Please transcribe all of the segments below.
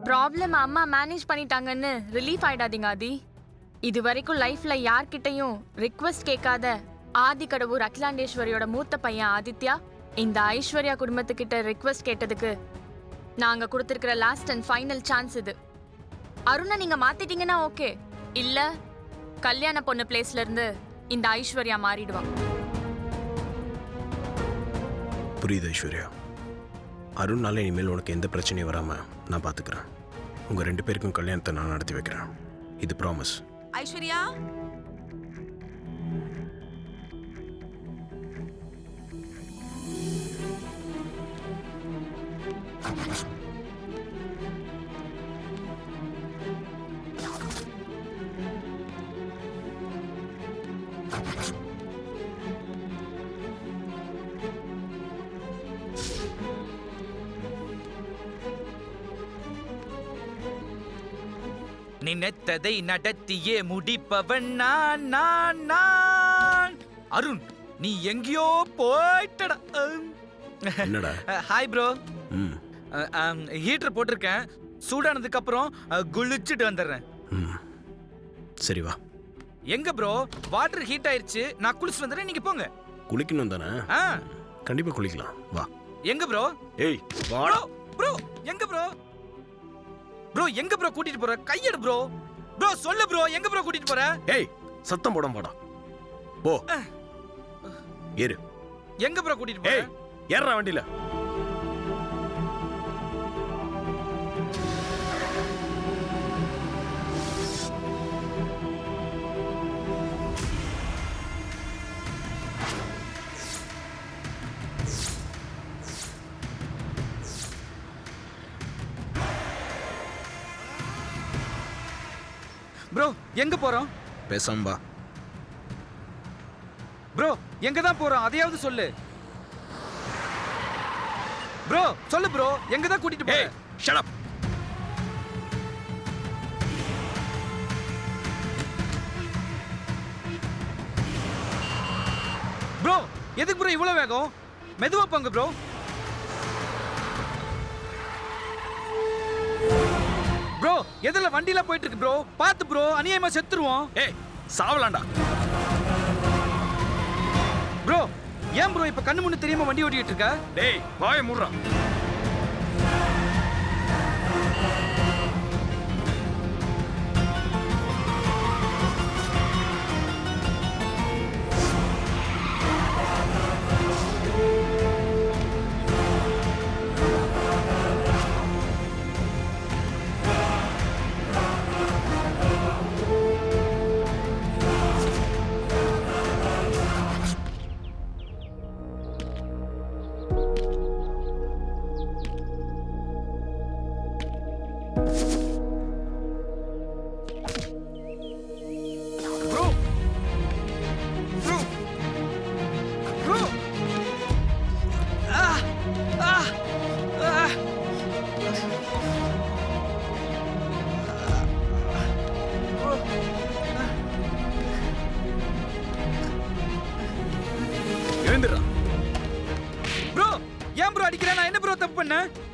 Problem அம்மா manage பண்ணிட்டாங்கன்னு relief ஆயிடாதீங்க ஆதி. இது வரைக்கும் லைஃப்ல யார்கிட்டயும் ரிக்வெஸ்ட் கேட்காத ஆதி கடவுர் அகிலாண்டேஸ்வரியோட மூத்த பையன் ஆதித்யா இந்த ஐஸ்வர்யா குடும்பத்துக்கிட்ட ரிக்வெஸ்ட் கேட்டதுக்கு நாங்க கொடுத்திருக்கிற லாஸ்ட் அண்ட் ஃபைனல் சான்ஸ் இது. அருணை நீங்க மாத்திட்டீங்கன்னா ஓகே, இல்ல கல்யாண பொண்ணு பிளேஸ்ல இருந்து இந்த ஐஸ்வர்யா மாறிடுவா. புரியுது ஐஸ்வர்யா. அருண்னால இனிமேல் உனக்கு எந்த பிரச்சனையும் வராம நான் பாத்துக்கிறேன். உங்க 2 பேருக்கும் கல்யாணத்தை நான் நடத்தி வைக்கிறேன். இது ப்ராமிஸ். ஐஸ்வர்யா, நினைத்ததை நடத்தியே முடிப்பவன் நான் நான் நான். அருண், நீ எங்கேயோ போயிட்டடா. என்னடா? Hi bro. ம் ஹீட்டர் போட்டிருக்கேன், சூடானதுக்கு அப்புறம் குளிச்சுட்டு வந்துடுறேன். சரி வா. எங்க ப்ரோ? வாட்டர் ஹீட் ஆயிருச்சு, நான் குளிச்சு வந்துடுறேன், நீங்க போங்க. குளிக்கணும் தானே? கண்டிப்பா குளிக்கலாம், வா. எங்க ப்ரோ? ஏய் வாடா. ப்ரோ எங்க ப்ரோ? ப்ரோ எங்க ப்ரோ கூட்டிட்டு போற? கையெடு ப்ரோ. ப்ரோ சொல்லு ப்ரோ, எங்க ப்ரோ கூட்டிட்டு போற? ஏய் சத்தம் போடாம போடா. போ. ஏறு. எங்க ப்ரோ கூட்டிட்டு போற? ஏய் ஏறற வண்டில. ப்ரோ எங்க போறோம்? பேசாம வா. ப்ரோ எங்க தான் போறோம் அதையாவது சொல்லு. ப்ரோ சொல்லு ப்ரோ, எங்க தான் கூட்டிட்டு போற? ஏய் ஷட் அப். ப்ரோ எதுக்கு ப்ரோ இவ்வளவு வேகம்? மெதுவா போங்க ப்ரோ. ப்ரோ எதுல வண்டில போயிட்டு இருக்கு ப்ரோ? பாத்து ப்ரோ, அநியாயமா செத்துருவோம். ஏய் சாவலாம்டா. ப்ரோ ஏன் ப்ரோ இப்ப கண்ணு முன்னு தெரியாம வண்டி ஓட்டிட்டு இருக்க? டேய் வாயை மூடுடா.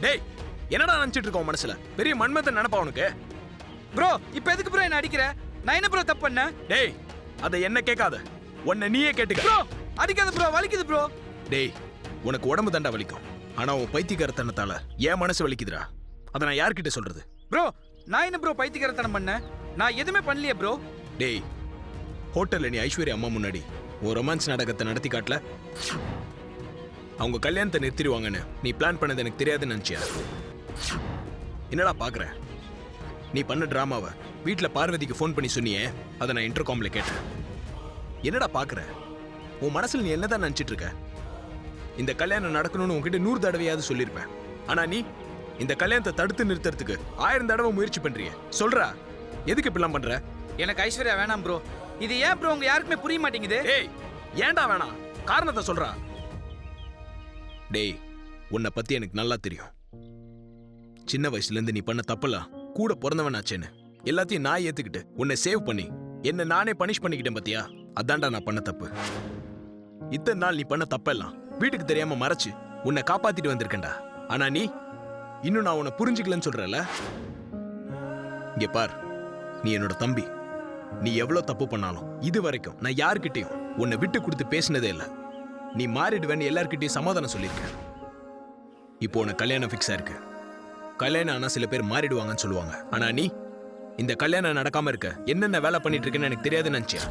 டேய் என்னடா நினைச்சிட்டு இருக்க மனசுல? பெரிய மன்மதன் நினைப்பா உனக்கு? ப்ரோ இப்போ எதுக்கு ப்ரோ என்ன அடிக்கிற? நான் என்ன ப்ரோ தப்பு பண்ணேன்? டேய் அத என்ன கேட்காத, உன்னை நீயே கேட்டுக்க. ப்ரோ அடிக்காத ப்ரோ, வலிக்குது ப்ரோ. டேய் உனக்கு உடம்பு தண்டா வலிக்கும், ஆனா உன் பைத்தியக்காரத்தனத்தால என் மனசு வலிக்குதுடா. அத நான் யார்கிட்ட சொல்றது? ப்ரோ நான் என்ன ப்ரோ பைத்தியக்காரத்தனம் பண்ணேன்? நான் எதுவுமே பண்ணலையே ப்ரோ. டேய் ஹோட்டல்ல நீ ஐஸ்வர்யா அம்மா முன்னாடி ஒரு ரொமான்ஸ் நாடகத்தை நடத்தி காட்டல? அவங்க கல்யாணத்தை நிறுத்திடுவாங்கன்னு நீ பிளான் பண்ணது எனக்கு தெரியாதுன்னு நினைச்சியா? என்னடா பாக்குற? நீ பண்ண டிராமாவை வீட்டுல பார்வதிக்கு ஃபோன் பண்ணி சொன்னியே, அதை நான் இன்டர்காம்ல கேட்டேன். என்னடா பாக்குற? உன் மனசுல நீ என்னதான் நினைச்சிட்டு இருக்க? இந்த கல்யாணம் நடக்கணும்னு உன்கிட்ட 100 தடவையாவது சொல்லியிருப்பேன். ஆனா நீ இந்த கல்யாணத்தை தடுத்து நிறுத்துறதுக்கு 1000 தடவை முயற்சி பண்றிய. சொல்றா எதுக்கு இப்படிலாம் பண்ற? எனக்கு ஐஸ்வர்யா வேணாம் ப்ரோ. இது ஏன் ப்ரோ உங்க யாருக்குமே புரிய மாட்டேங்குது? ஏய் ஏன்டா வேணாம்? காரணத்தை சொல்றா. டேய் உன்னை பத்தி எனக்கு நல்லா தெரியும். சின்ன வயசுல இருந்து நீ பண்ண தப்பெல்லாம் கூட பிறந்தவனாச்சேன்னு எல்லாத்தையும் நான் ஏத்துக்கிட்டு உன்னை சேவ் பண்ணி என்ன நானே பனிஷ் பண்ணிக்கிட்டேன் பாத்தியா? அதான்டா நான் பண்ண தப்பு. இத்தனை நாள் நீ பண்ண தப்பெல்லாம் வீட்டுக்கு தெரியாம மறைச்சு உன்னை காப்பாத்திட்டு வந்திருக்கேன்டா. ஆனா நீ இன்னும் நான் உன்னை புரிஞ்சுக்கலன்னு சொல்றல? இங்க பார், நீ என்னோட தம்பி. நீ எவ்வளவு தப்பு பண்ணாலும் இது வரைக்கும் நான் யார்கிட்டயும் உன்னை விட்டு கொடுத்து பேசினதே இல்லை. நீ மாறிடுவேன்னு எல்லார்கிட்டயும் சமாதானம் சொல்லியிருக்க. இப்போ உனக்கு கல்யாணம் ஃபிக்ஸ் ஆயிருக்கு. கல்யாணம் ஆனா சில பேர் மாறிடுவாங்கன்னு சொல்லுவாங்க. ஆனா நீ இந்த கல்யாணம் நடக்காம இருக்க என்னென்ன வேலை பண்ணிட்டு இருக்கேன்னு எனக்கு தெரியாதுன்னு நினைச்சியா?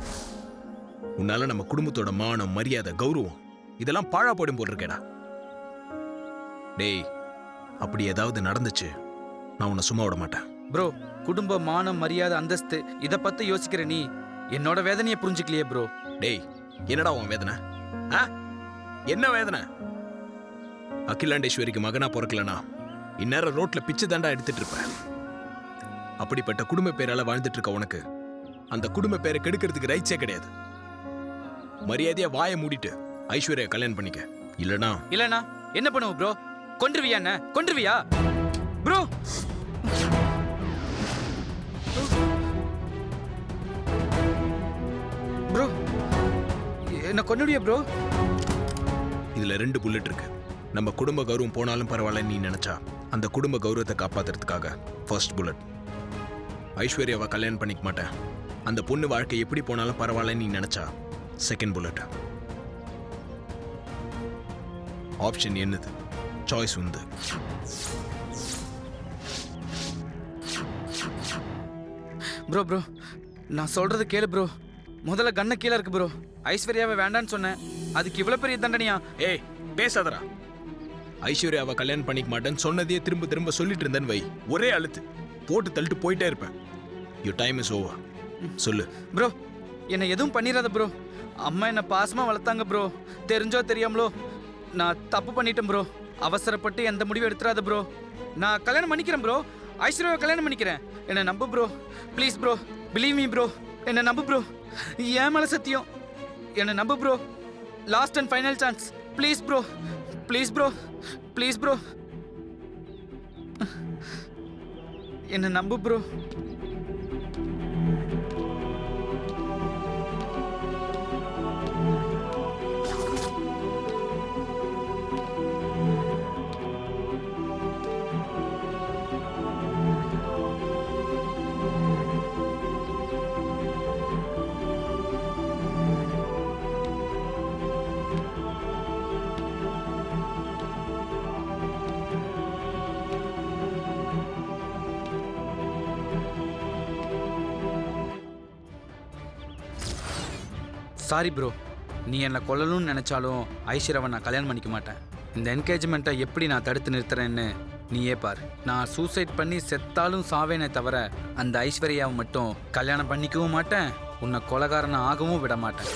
உன்னால நம்ம குடும்பத்தோட மானம், மரியாதை, கௌரவம் இதெல்லாம் பாழா போடும் போல் இருக்கேடா. டேய், அப்படி ஏதாவது நடந்துச்சு நான் உன்னை சும்மா விட மாட்டேன். ப்ரோ, குடும்ப மானம், மரியாதை, அந்தஸ்து இத பத்தி யோசிக்கிற நீ என்னோட வேதனையை புரிஞ்சுக்கலையே ப்ரோ. டேய், என்னடா உன் வேதனை? என்ன வேதனை? அகிலாண்டேஸ்வரிக்கு மகனா பிறக்கலனா இந்நேரம் ரோட்ல பிச்சு தாண்டா எடுத்துட்டு இருப்பேன். அப்படிப்பட்ட குடும்ப பேரால வாழ்ந்துட்டு இருக்க உனக்கு அந்த குடும்ப பேரை கெடுக்கிறதுக்கு ரைட்ஸே கிடையாது. மரியாதையா வாயை மூடிட்டு ஐஸ்வர்யா கல்யாணம் பண்ணிக்க. இல்லனா என்ன பண்ணுவ ப்ரோ? கொன்றுவியா? என்ன கொன்றுவியா ப்ரோ? ப்ரோ என்ன கொன்னுவியா ப்ரோ? இதுல 2 புல்லட் இருக்கு. நம்ம குடும்ப கௌரவம் போனாலும் பரவாயில்ல நீ நினைச்சா அந்த குடும்ப கௌரவத்தை காப்பாத்துறதுக்காக ஃபர்ஸ்ட் புல்லட். ஐஸ்வர்யாவை கல்யாணம் பண்ணிக்க மாட்டேன், அந்த பொண்ணு வாழ்க்கை எப்படி போனாலும் பரவாயில்ல நீ நினைச்சா செகண்ட் புல்லட். ஆப்ஷன் என்னது? சாய்ஸ் உண்டு. ப்ரோ நான் சொல்றது கேளு ப்ரோ. முதல்ல கண்ண கீழே இருக்கு ப்ரோ. ஐஸ்வர்யாவை வேண்டான்னு சொன்னேன், அதுக்கு இவ்வளவு பெரிய தண்டனையா? ஏய் பேசாதடா. ஐஸ்வர்யாவை கல்யாணம் பண்ணிக்க மாட்டேன்னு சொன்னதையே திரும்ப திரும்ப சொல்லிட்டு இருந்தேன்னு வை, ஒரே அழுத்து போட்டு தள்ளிட்டு போயிட்டே இருப்பேன். You time is over. சொல்லு ப்ரோ. என்னை எதுவும் பண்ணிடாத ப்ரோ. அம்மா என்னை பாசமா வளர்த்தாங்க ப்ரோ. தெரிஞ்சோ தெரியாமலோ நான் தப்பு பண்ணிட்டேன் ப்ரோ. அவசரப்பட்டு எந்த முடிவும் எடுத்துறாத ப்ரோ. நான் கல்யாணம் பண்ணிக்கிறேன் ப்ரோ. ஐஸ்வர்யாவை கல்யாணம் பண்ணிக்கிறேன். என்னை நம்பு bro. Please bro, believe me bro. என்னை நம்பு ப்ரோ. ஏன் மேல சத்தியம். என்னை நம்பு bro. Last and final chance. Please bro, please bro, please bro. என்னை நம்பு ப்ரோ. Sorry bro. நீ என்னை கொல்லணும்னு நினச்சாலும் ஐஸ்வர்யாவை நான் கல்யாணம் பண்ணிக்க மாட்டேன். இந்த என்கேஜ்மெண்ட்டை எப்படி நான் தடுத்து நிறுத்துறேன்னு நீயே பார். நான் சூசைட் பண்ணி செத்தாலும் சாவேனே தவிர அந்த ஐஸ்வர்யாவை மட்டும் கல்யாணம் பண்ணிக்கவும் மாட்டேன், உன்னை கொலைகாரனை ஆகவும் விட மாட்டேன்.